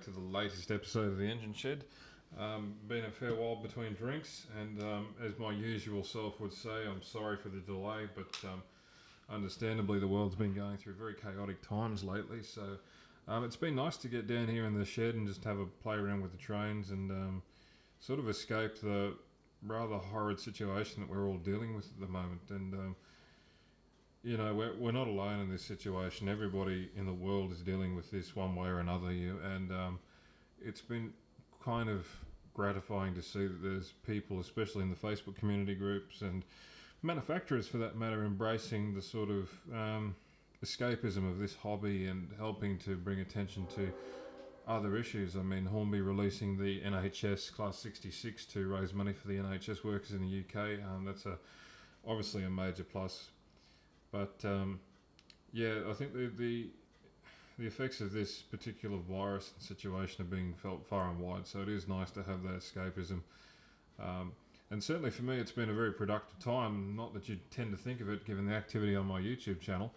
to the latest episode of the Engine Shed. Been a fair while between drinks, and as my usual self would say, I'm sorry for the delay, but understandably the world's been going through very chaotic times lately, so it's been nice to get down here in the shed and just have a play around with the trains and sort of escape the rather horrid situation that we're all dealing with at the moment. And you know, we're not alone in this situation. Everybody in the world is dealing with this one way or another, and it's been kind of gratifying to see that there's people, especially in the Facebook community groups and manufacturers for that matter, embracing the sort of escapism of this hobby and helping to bring attention to other issues. I mean, Hornby releasing the NHS Class 66 to raise money for the NHS workers in the UK. That's obviously a major plus. But yeah, I think the effects of this particular virus and situation are being felt far and wide, so it is nice to have that escapism. And certainly for me, it's been a very productive time, not that you tend to think of it given the activity on my YouTube channel.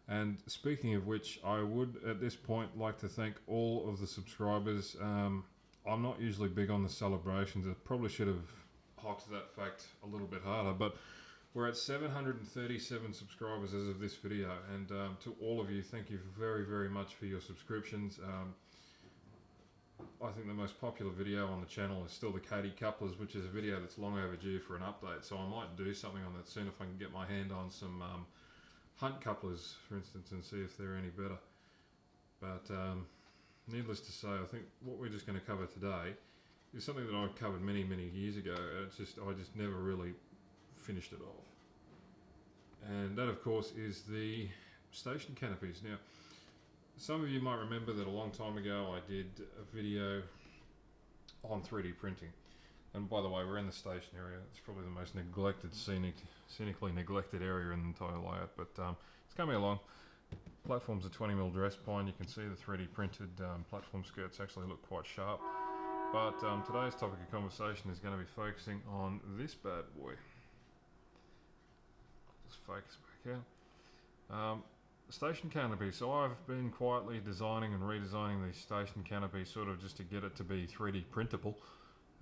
And speaking of which, I would at this point like to thank all of the subscribers. I'm not usually big on the celebrations. I probably should have hocked that fact a little bit harder, but we're at 737 subscribers as of this video, and to all of you, thank you very, very much for your subscriptions. I think the most popular video on the channel is still the Katie couplers, which is a video that's long overdue for an update, so I might do something on that soon if I can get my hand on some Hunt couplers, for instance, and see if they're any better. But needless to say, I think what we're just going to cover today is something that I covered many, many years ago. I just never really finished it off, and that of course is the station canopies. Now, some of you might remember that a long time ago I did a video on 3D printing, and by the way, we're in the station area. It's probably the most neglected, scenically neglected area in the entire layout, but it's coming along. Platform's a 20mm dress pine. You can see the 3D printed platform skirts actually look quite sharp, but today's topic of conversation is going to be focusing on this bad boy. Just focus back out. Station canopy. So I've been quietly designing and redesigning the station canopy, sort of just to get it to be 3D printable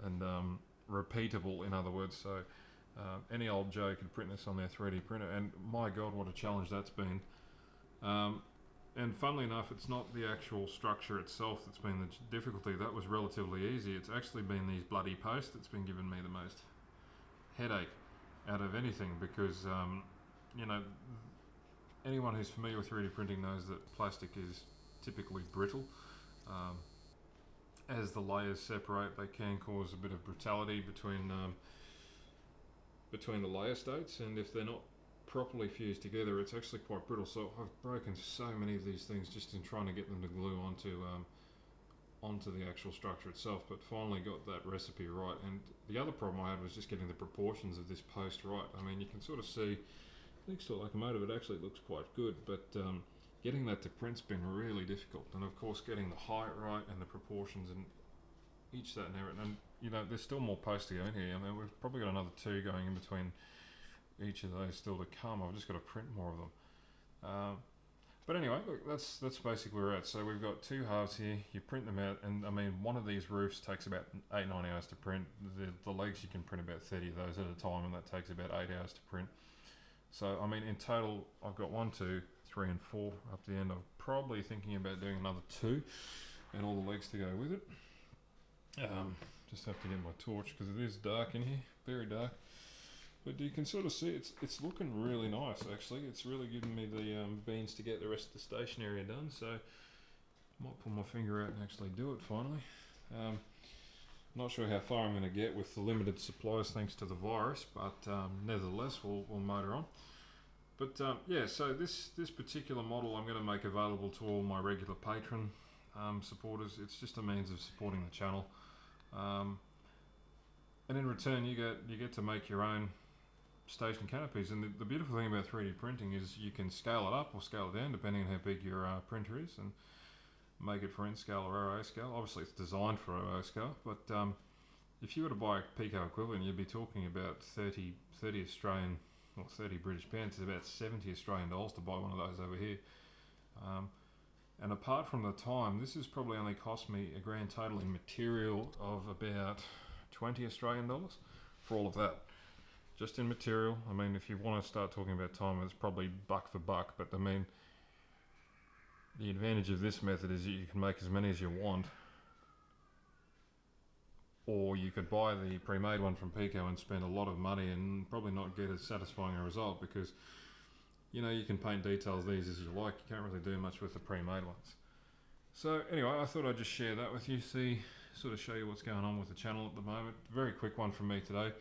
and repeatable, in other words. So any old Joe could print this on their 3D printer, and my god, what a challenge that's been. And funnily enough, it's not the actual structure itself that's been the difficulty. That was relatively easy. It's actually been these bloody posts that's been giving me the most headache out of anything, because you know, anyone who's familiar with 3D printing knows that plastic is typically brittle. As the layers separate, they can cause a bit of brutality between the layer states, and if they're not properly fused together, it's actually quite brittle. So I've broken so many of these things just in trying to get them to glue onto the actual structure itself, but finally got that recipe right. And the other problem I had was just getting the proportions of this post right. I mean, you can sort of see next to a locomotive it actually looks quite good, but getting that to print's been really difficult. And of course getting the height right and the proportions and each that and everything. And you know, there's still more posts to go in here. I mean, we've probably got another 2 going in between each of those still to come. I've just got to print more of them. But anyway, look, that's basically where we're at. So we've got 2 halves here. You print them out, and I mean, one of these roofs takes about 8-9 hours to print. The legs, you can print about 30 of those at a time, and that takes about 8 hours to print. So I mean, in total, I've got 1, 2, 3, and 4 up to the end. I'm probably thinking about doing another 2, and all the legs to go with it. Just have to get my torch because it is dark in here, very dark. But you can sort of see it's looking really nice, actually. It's really giving me the beans to get the rest of the station area done, so I might pull my finger out and actually do it finally. Not sure how far I'm going to get with the limited supplies thanks to the virus, but nevertheless we'll motor on. But yeah, so this particular model I'm going to make available to all my regular patron supporters. It's just a means of supporting the channel, and in return you get to make your own station canopies. And the beautiful thing about 3D printing is you can scale it up or scale it down depending on how big your printer is, and make it for N scale or RO scale. Obviously it's designed for RO scale, but if you were to buy a Pico equivalent, you'd be talking about 30 Australian, or 30 British pounds, is about 70 Australian dollars to buy one of those over here. And apart from the time, this has probably only cost me a grand total in material of about 20 Australian dollars for all of that. Just in material. I mean, if you want to start talking about time, it's probably buck for buck, but I mean, the advantage of this method is that you can make as many as you want, or you could buy the pre-made one from Pico and spend a lot of money and probably not get as satisfying a result, because you know, you can paint details these as you like. You can't really do much with the pre-made ones. So anyway, I thought I'd just share that with you, sort of show you what's going on with the channel at the moment. Very quick one from me today.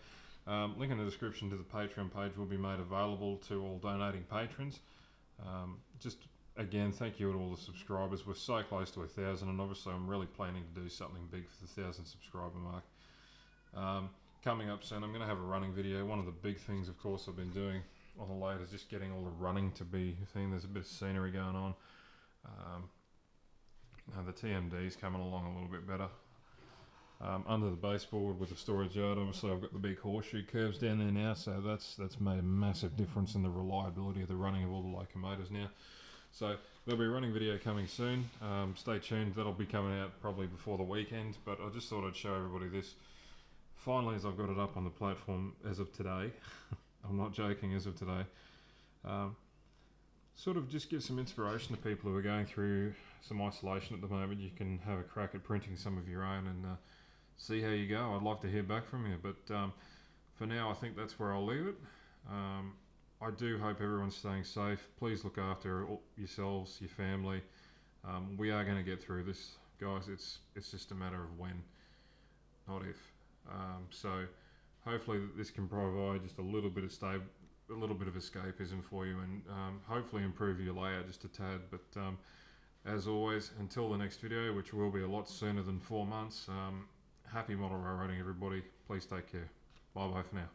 Link in the description to the Patreon page will be made available to all donating patrons. Just again, thank you to all the subscribers. We're so close to 1,000, and obviously I'm really planning to do something big for the 1,000 subscriber mark. Coming up soon, I'm going to have a running video. One of the big things, of course, I've been doing on the late is just getting all the running to be a thing. There's a bit of scenery going on. The TMD's coming along a little bit better. Under the baseboard with the storage yard, obviously I've got the big horseshoe curves down there now, so that's made a massive difference in the reliability of the running of all the locomotives now. So there'll be a running video coming soon. Stay tuned, that'll be coming out probably before the weekend, but I just thought I'd show everybody this. Finally, as I've got it up on the platform as of today, I'm not joking, as of today, sort of just give some inspiration to people who are going through some isolation at the moment. You can have a crack at printing some of your own and see how you go. I'd like to hear back from you, but for now I think that's where I'll leave it. I do hope everyone's staying safe. Please look after yourselves, your family. We are going to get through this, guys. It's just a matter of when, not if. So hopefully this can provide just a little bit of escapism for you, and hopefully improve your layout just a tad. But as always, until the next video, which will be a lot sooner than 4 months, happy model railroading, everybody. Please take care. Bye bye for now.